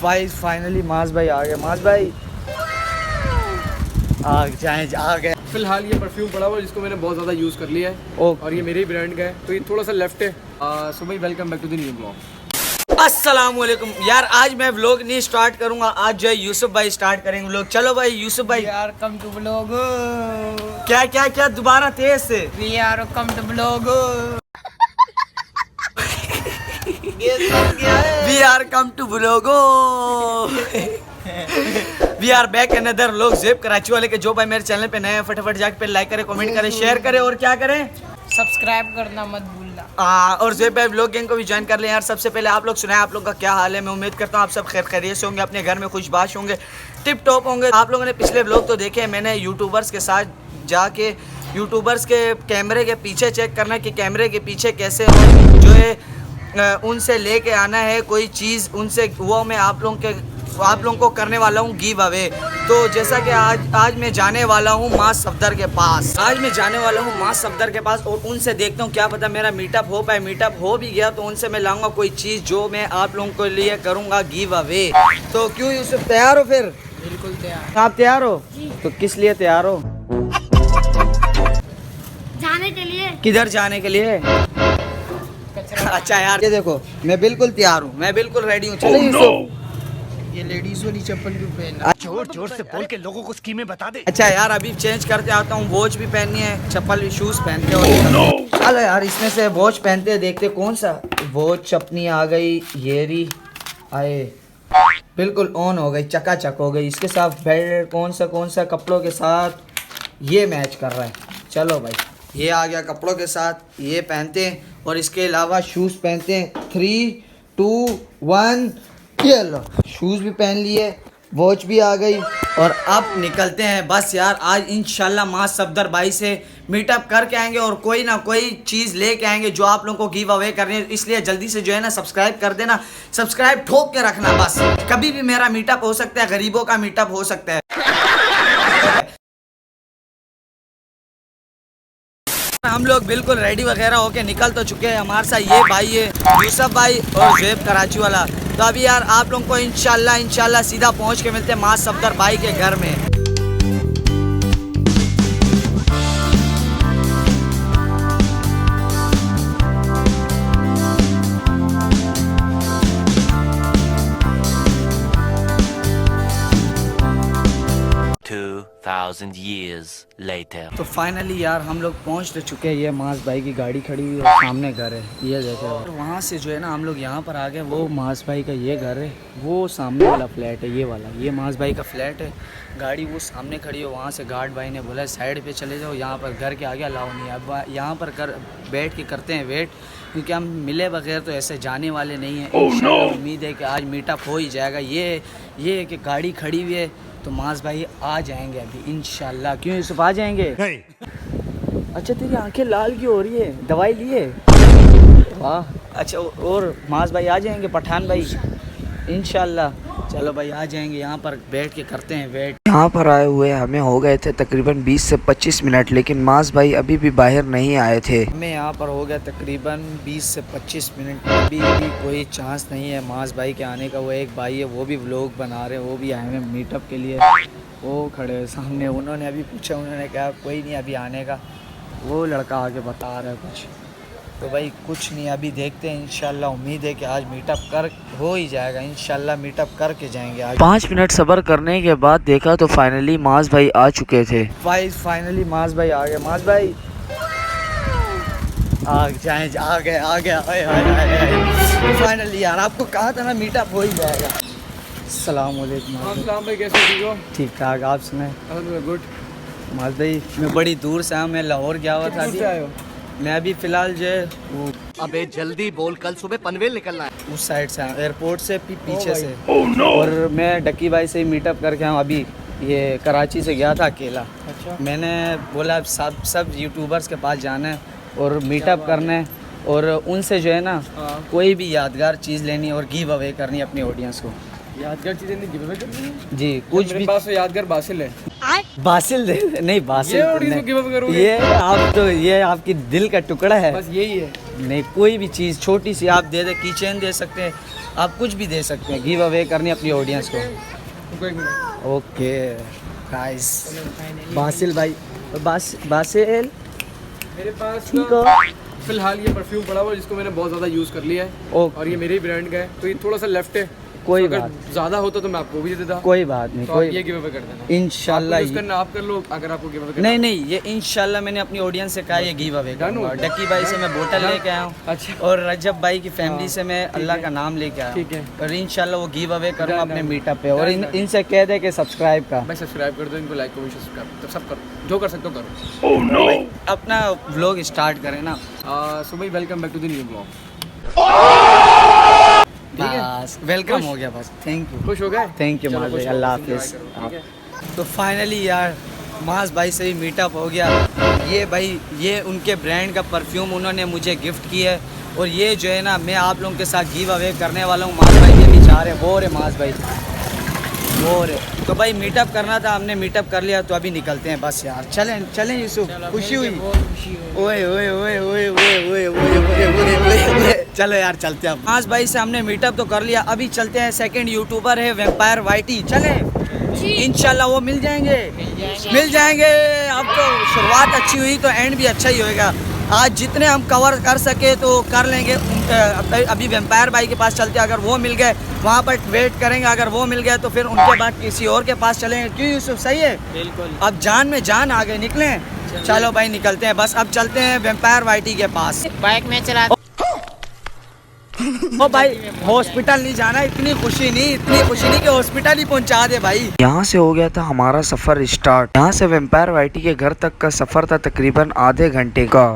भाई फाइनली माज भाई आ गए। माज भाई आ गए। फिलहाल ये परफ्यूम पड़ा हुआ है जिसको मैंने बहुत ज़्यादा यूज़ कर लिया है और ये मेरे ही ब्रांड का है, तो ये थोड़ा सा लेफ्ट है। सो भाई welcome back to the new blog. अस्सलामुअलैकुम यार, आज मैं व्लॉग नहीं स्टार्ट करूंगा, आज जो है यूसुफ भाई स्टार्ट करेंगे व्लॉग। चलो भाई यूसुफ भाई। यार कम टू ब्लॉग। क्या क्या क्या दोबारा तेज से। यार come to blog. We are come to ब्लॉगो। We are back another vlog. Zeb Karachi वाले के जो भाई मेरे चैनल पे नए हैं फटाफट जाके पे लाइक करें, कमेंट करें, शेयर करें और क्या करें, सब्सक्राइब करना मत भूलना। और ज़ेब भाई व्लॉग गैंग को भी ज्वाइन कर लें यार। सबसे पहले आप लोग सुनाएं, आप लोग का क्या हाल है। मैं उम्मीद करता हूँ आप सब खैर खैरियत से होंगे, अपने घर में खुशबाश होंगे, टिप टॉप होंगे। आप लोगों ने पिछले व्लॉग तो देखे हैं, मैंने यूट्यूबर्स के साथ जाके यूट्यूबर्स के कैमरे के पीछे चेक करना कि कैमरे के पीछे कैसे हो, जो है उनसे लेके आना है कोई चीज़ उनसे, वो मैं आप लोगों को करने वाला हूँ गिव अवे। तो जैसा कि आज मैं जाने वाला हूँ माँ सफदर के पास। आज मैं जाने वाला हूँ माँ सफदर के पास और उनसे देखता हूँ, क्या पता मेरा मीटअप हो पाए। मीटअप हो भी गया तो उनसे मैं लाऊंगा कोई चीज़ जो मैं आप लोगों के लिए करूँगा गिव अवे। तो क्यों यूसुफ, तैयार हो फिर? बिल्कुल तैयार। आप तैयार हो? तो किस लिए तैयार हो? जाने के लिए। किधर जाने के लिए? अच्छा यार ये देखो, मैं बिल्कुल तैयार हूँ, मैं बिल्कुल रेडी हूँ। चलो यूसुफ, ये लेडीज वाली चप्पल क्यों पहनना? जोर जोर से बोल के लोगों को स्कीमें बता दे। अच्छा यार अभी चेंज करते आता हूँ, वॉच भी पहननी है, चप्पल भी, शूज पहनते हो। चलो यार इसमें से वॉच पहनते हैं, देखते कौन सा वॉच अपनी आ गई। ये रही, आए बिल्कुल ऑन हो गई, चकाचक हो गई। इसके साथ बेल्ट कौन सा कपड़ों के साथ ये मैच कर रहा है। चलो भाई ये आ गया कपड़ों के साथ, ये पहनते हैं और इसके अलावा शूज़ पहनते हैं। 3, 2, 1 ये लो, शूज़ भी पहन लिए, वॉच भी आ गई और अब निकलते हैं। बस यार आज इंशाल्लाह माँ सफदर भाई से मीटअप करके आएंगे और कोई ना कोई चीज़ लेके आएंगे जो आप लोगों को गिव अवे करनी है। इसलिए जल्दी से जो है ना सब्सक्राइब कर देना, सब्सक्राइब ठोक के रखना। बस कभी भी मेरा मीटअप हो सकता है, गरीबों का मीटअप हो सकता है। हम लोग बिल्कुल रेडी वगैरह होके निकल तो चुके हैं। हमारे साथ ये भाई है यूसुफ भाई और ज़ेब कराची वाला। तो अभी यार आप लोगों को इंशाल्लाह सीधा पहुंच के मिलते हैं माँ सफदर भाई के घर में। 2000 years later. तो फाइनली यार हम लोग पहुंच तो चुके हैं। ये मास भाई की गाड़ी खड़ी हुई है और सामने घर है, ये देखो। और वहाँ से जो है ना हम लोग यहाँ पर आ गए। वो मास भाई का ये घर है, वो सामने वाला फ्लैट है, ये वाला, ये मास भाई का फ्लैट है। गाड़ी वो सामने खड़ी है, वहाँ से गार्ड भाई ने बोला साइड पे चले जाओ, यहाँ पर घर के आगे अलाउ नहीं है। अब यहाँ पर बैठ के करते हैं वेट, क्योंकि हम मिले बगैर तो ऐसे जाने वाले नहीं हैं। उम्मीद है कि आज मीटअप हो ही जाएगा। ये है कि गाड़ी खड़ी हुई है तो मास भाई आ जाएंगे अभी इंशाल्लाह। क्यों यूसुफ आ जाएंगे? नहीं। अच्छा तेरी आंखें लाल क्यों हो रही है, दवाई लिए? वाह। अच्छा और मास भाई आ जाएंगे, पठान भाई इंशाल्लाह। चलो भाई आ जाएंगे, यहाँ पर बैठ के करते हैं वेट। यहाँ पर आए हुए हमें हो गए थे तकरीबन 20 से 25 मिनट, लेकिन मास भाई अभी भी बाहर नहीं आए थे। हमें यहाँ पर हो गया तकरीबन 20 से 25 मिनट, अभी भी कोई चांस नहीं है मास भाई के आने का। वो एक भाई है, वो भी व्लॉग बना रहे हैं, वो भी आए हैं मीटअप के लिए, वो खड़े हैं सामने। उन्होंने अभी पूछा, उन्होंने कहा कोई नहीं अभी आने का। वो लड़का आके बता रहा है कुछ, तो भाई कुछ नहीं, अभी देखते हैं इंशाल्लाह। उम्मीद है कि आज मीटअप कर हो ही जाएगा इंशाल्लाह, मीटअप करके जाएंगे आज। 5 मिनट सब्र करने के बाद देखा तो फाइनली मास भाई आ चुके थे। भाई फाइनली मास भाई आ गए। मास भाई आ गए फाइनली यार, आपको कहा था ना मीटअप हो ही जाएगा। अस्सलाम वालेकुम भाई, कैसे ठीक हो? ठीक ठाक, आप सुनाए? गुड। मास भाई मैं बड़ी दूर से आया, मैं लाहौर गया हुआ था अभी। मैं अभी फ़िलहाल जो है वो, अबे जल्दी बोल, कल सुबह पनवेल निकलना है। उस साइड से एयरपोर्ट से पीछे से। और मैं डक्की भाई से ही मीटअप करके आऊँ। अभी ये कराची से गया था अकेला। अच्छा। मैंने बोला सब यूट्यूबर्स के पास जाना है और मीटअप करना है और उनसे जो है ना कोई भी यादगार चीज़ लेनी और गिव अवे करनी अपनी ऑडियंस को। यादगार चीजें नहीं गिव अवे करनी है। जी कुछ मेरे भी पास तो यादगार बासिल है। बासिल दे नहीं बासिल ये तो और इसको नहीं। गिव अवे करोगे? ये आप तो ये आपकी दिल का टुकड़ा है। बस यही है। नहीं कोई भी चीज़ छोटी सी आप दे दे, कीचेन दे सकते हैं, आप कुछ भी दे सकते हैं, गिव अवे करनी अपनी ऑडियंस को। रुको एक मिनट। ओके गाइस बासिल भाई बासिल मेरे पास ठीक ना हो फिलहाल ये परफ्यूम पड़ा हुआ है जिसको मैंने बहुत ज़्यादा यूज़ कर लिया है ओके और ये मेरे ही ब्रांड का है, तो ये थोड़ा सा लेफ्ट है। कोई तो अगर बात ज़्यादा होता तो मैं आपको भी दे देता। कोई बात नहीं तो आप ये कोई गिव अवे कर देना। इंशाल्लाह यूज़ करना आप कर लो, अगर आपको गिव अवे करना। नहीं नहीं ये इंशाल्लाह मैंने अपनी ऑडियंस से कहा ये गिव अवे करूंगा। डक्की भाई से मैं बोतल लेके आया हूँ अच्छा और रजब भाई की फैमिली से मैं अल्लाह का नाम लेके आया ठीक है। हूँ और इंशाल्लाह वो गिव अवे करूँगा Done, अपने done. मीटअप पे और Done, done. इनसे कह दे कि सब्सक्राइब का भाई सब्सक्राइब कर दो इनको, लाइक करो सब्सक्राइब तो सब करो, जो कर सकते हो करो। अपना व्लॉग स्टार्ट करें ना। सो भाई welcome back to the new blog. बस वेलकम खुश? हो गया बस। थैंक यू खुश हो गए? थैंक यू चलो, माज खुश भाई रहो, अल्लाह enjoy हाफिज़। करो, ठीक है? तो फाइनली यार माज भाई से ही मीटअप हो गया। ये भाई ये उनके ब्रांड का परफ्यूम उन्होंने मुझे गिफ्ट किया है और ये जो है ना मैं आप लोगों के साथ गिव अवे करने वाला हूँ। माज भाई के भी चाह रहे वो रे माज भाई वो रे। तो भाई मीटअप करना था, हमने मीटअप कर लिया तो अभी निकलते हैं बस यार। चलें चलें यूसुफ, खुशी हुई? ओए ओए ओए ओए ओए ओए ओए ओए ओए। चलो यार चलते हैं। माज भाई से हमने मीटअप तो कर लिया, अभी चलते हैं। सेकंड यूट्यूबर है वेम्पायर वाइटी, चले इंशाल्लाह वो मिल जाएंगे मिल जाएंगे। अब तो शुरुआत अच्छी हुई तो एंड भी अच्छा ही होएगा। आज जितने हम कवर कर सके तो कर लेंगे। अभी वेम्पायर भाई के पास चलते हैं, अगर वो मिल गए वहाँ पर वेट करेंगे, अगर वो मिल गए तो फिर उनके बाद किसी और के पास चलेंगे। क्यों यूसुफ सही है? बिल्कुल। अब जान में जान आ गए, निकलें। चलो भाई निकलते हैं बस। अब चलते हैं वेम्पायर वाइटी के पास। बाइक में चला ओ भाई हॉस्पिटल नहीं जाना, इतनी खुशी नहीं कि हॉस्पिटल ही पहुंचा दे भाई। यहाँ से हो गया था हमारा सफर स्टार्ट। यहाँ से वेम्पायर वाइटी के घर तक का सफर था तकरीबन आधे घंटे का।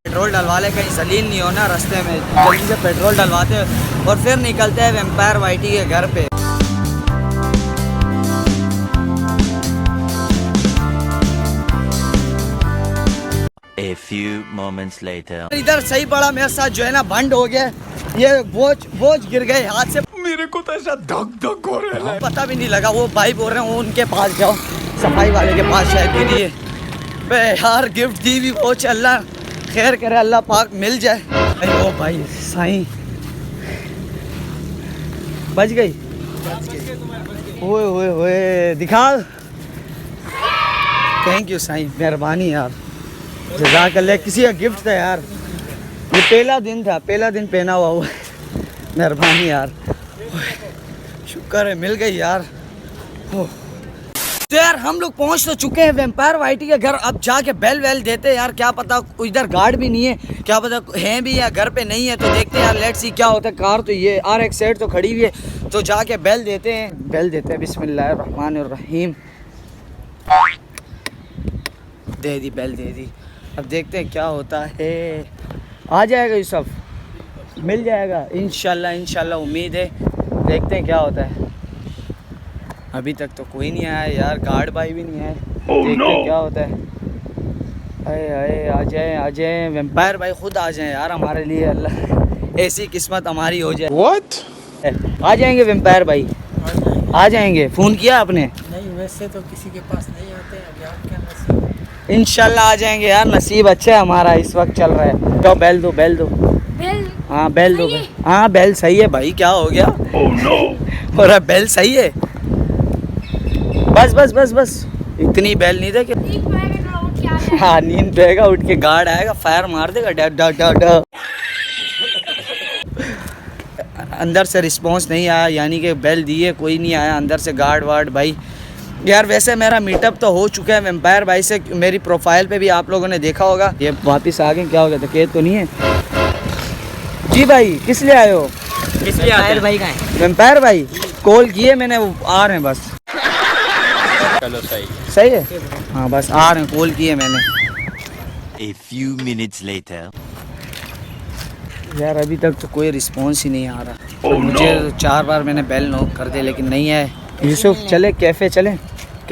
पेट्रोल डलवाले कहीं जलील नहीं होना रास्ते में, जल्दी से पेट्रोल डलवाते हैं और फिर निकलते हैं वेम्पायर वाइटी के घर पे। A few moments later. इधर सही पड़ा मेरे साथ जो है ना भंड हो गया, ये बोझ गिर गए हाथ से। मेरे को तो ऐसा धक हो रहा है, पता भी नहीं लगा। वो भाई बोल रहे हैं वो उनके पास जाओ, सफाई वाले के पास शायद गिरी है। बे यार गिफ्ट दी भी वो अल्लाह खैर करे, अल्लाह पाक मिल जाए। अरे ओ भाई साईं बच गई। ओए ओए ओए दिखा। थैंक यू साईं, मेहरबानी यार, जज़ाकल्लाह। किसी का गिफ्ट था यार, ये पहला दिन पहना हुआ मेहरबानी यार, शुक्र है मिल गई यार। तो यार हम लोग पहुंच तो चुके हैं वेम्पायर वाइटी के घर। अब जाके बेल वेल देते यार, क्या पता इधर गार्ड भी नहीं है, क्या पता हैं भी या घर पे नहीं है, तो देखते हैं यार। लेट्स सी क्या होता है। कार तो ये RX सेट तो खड़ी हुई है, तो जाके बेल देते हैं। बिस्मिल्लाहिर्रहमानिर्रहीम। दे दी बेल दे दी। अब देखते हैं क्या होता है। आ जाएगा यूसुफ, मिल जाएगा इंशाल्लाह उम्मीद है। देखते हैं क्या होता है। अभी तक तो कोई नहीं आया यार, गार्ड भाई भी नहीं आए। देखते हैं क्या होता है। अरे आ जाए वेम्पायर भाई, खुद आ जाए यार हमारे लिए। अल्लाह ऐसी किस्मत हमारी हो जाए। What? आ जाएंगे वेम्पायर भाई, आ जाएंगे। फ़ोन किया आपने? नहीं, वैसे तो किसी के पास नहीं आते हैं। अभी आपके नसीब। इंशाल्लाह आ जाएंगे यार, नसीब अच्छा है हमारा इस वक्त चल रहा है। तो बेल दो बेल हाँ बेल दो। हाँ बेल सही है भाई, क्या हो गया? और बेल सही है। बस इतनी बेल नहीं दे कि हाँ नींद पेगा, उठ के गार्ड आएगा, फायर मार देगा। डा अंदर से रिस्पांस नहीं आया, यानी कि बेल दिए कोई नहीं आया अंदर से गार्ड वार्ड भाई। यार वैसे मेरा मीटअप तो हो चुका है वेम्पायर भाई से, मेरी प्रोफाइल पे भी आप लोगों ने देखा होगा। ये वापस आ गए, क्या हो गया था? केत तो नहीं है जी भाई? किस लिए आए हो? वेम्पायर भाई का है। वेम्पायर भाई कॉल किए मैंने, वो आ रहे हैं बस। चलो सही है। हाँ बस आ रहे हैं, कॉल किए मैंने। A few minutes later. यार अभी तक तो कोई रिस्पॉन्स ही नहीं आ रहा। मुझे 4 बार मैंने बेल नॉक कर दिया लेकिन नहीं आए। यूसुफ चले कैफ़े, चले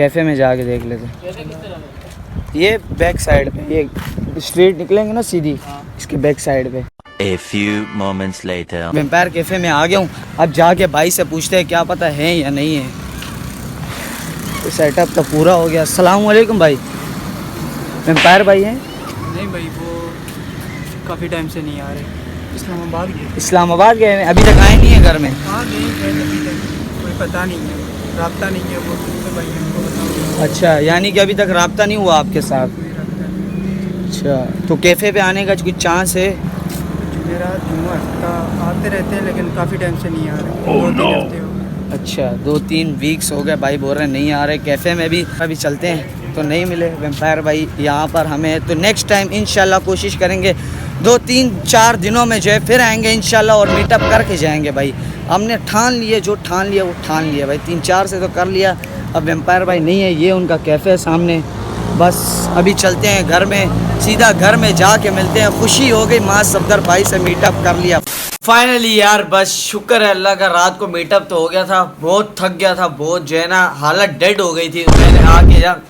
कैफ़े में जाके देख लेते। ये बैक साइड पे, ये स्ट्रीट निकलेंगे ना सीधी, इसके बैक साइड पे। A few moments later. Vampire cafe में आ गया हूँ। अब जाके भाई से पूछते हैं क्या पता है या नहीं है। तो सेटअप तो पूरा हो गया। अस्सलाम वालेकुम भाई, वेम्पायर भाई हैं? नहीं भाई, वो काफ़ी टाइम से नहीं आ रहे। इस्लामाबाद गए। इस्लामाबाद गए हैं, अभी तक आए नहीं है घर में? हाँ गए हैं, अभी तक कोई पता नहीं है, राब्ता नहीं है वो तो भाई हमको बताओ। अच्छा, यानी कि अभी तक रब्ता नहीं हुआ आपके साथ? कोई राब्ता नहीं। अच्छा, तो कैफ़े पे आने का कुछ चांस है? मेरा जुम्मा हफ्ता आते रहते हैं लेकिन काफ़ी टाइम से नहीं आ रहे, 2-3 हफ्ते हो गए। अच्छा, 2-3 वीक्स हो गए भाई बोल रहे हैं नहीं आ रहे कैफ़े में भी। अभी चलते हैं तो नहीं मिले वेम्पायर भाई यहाँ पर हमें। तो नेक्स्ट टाइम इंशाल्लाह कोशिश करेंगे 2-3-4 दिनों में जो है फिर आएंगे इंशाल्लाह और मीटअप करके जाएंगे भाई। हमने ठान लिए, जो ठान लिया वो ठान लिया भाई। 3-4 से तो कर लिया। अब वेम्पायर भाई नहीं है, ये उनका कैफ़े है सामने। बस अभी चलते हैं घर में, सीधा घर में जाके मिलते हैं। खुशी हो गई, माँ सफदर भाई से मीटअप कर लिया फाइनली यार। बस शुक्र है अल्लाह का, रात को मीटअप तो हो गया था। बहुत थक गया था, बहुत जो है ना हालत डेड हो गई थी।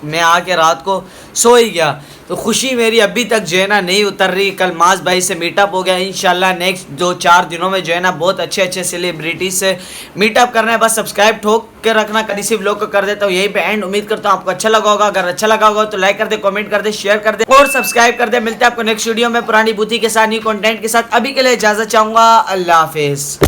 मैं आके रात को सो ही गया। तो खुशी मेरी अभी तक जो है ना नहीं उतर रही। कल माज भाई से मीटअप हो गया, इंशाल्लाह नेक्स्ट 2-4 दिनों में जो है ना बहुत अच्छे अच्छे सेलिब्रिटीज से मीटअप करना है। बस सब्सक्राइब ठोक के रखना, किसी व्लॉग को कर देता हूँ यहीं पे एंड। उम्मीद करता हूँ आपको अच्छा लगा होगा। अगर अच्छा लगा होगा तो लाइक कर दे, कमेंट कर दे, शेयर कर दे और सब्सक्राइब कर दे। मिलते हैं आपको नेक्स्ट वीडियो में पुरानी बूथी के साथ, न्यू कंटेंट के साथ। अभी के लिए इजाजत चाहूंगा, अल्लाह हाफिज।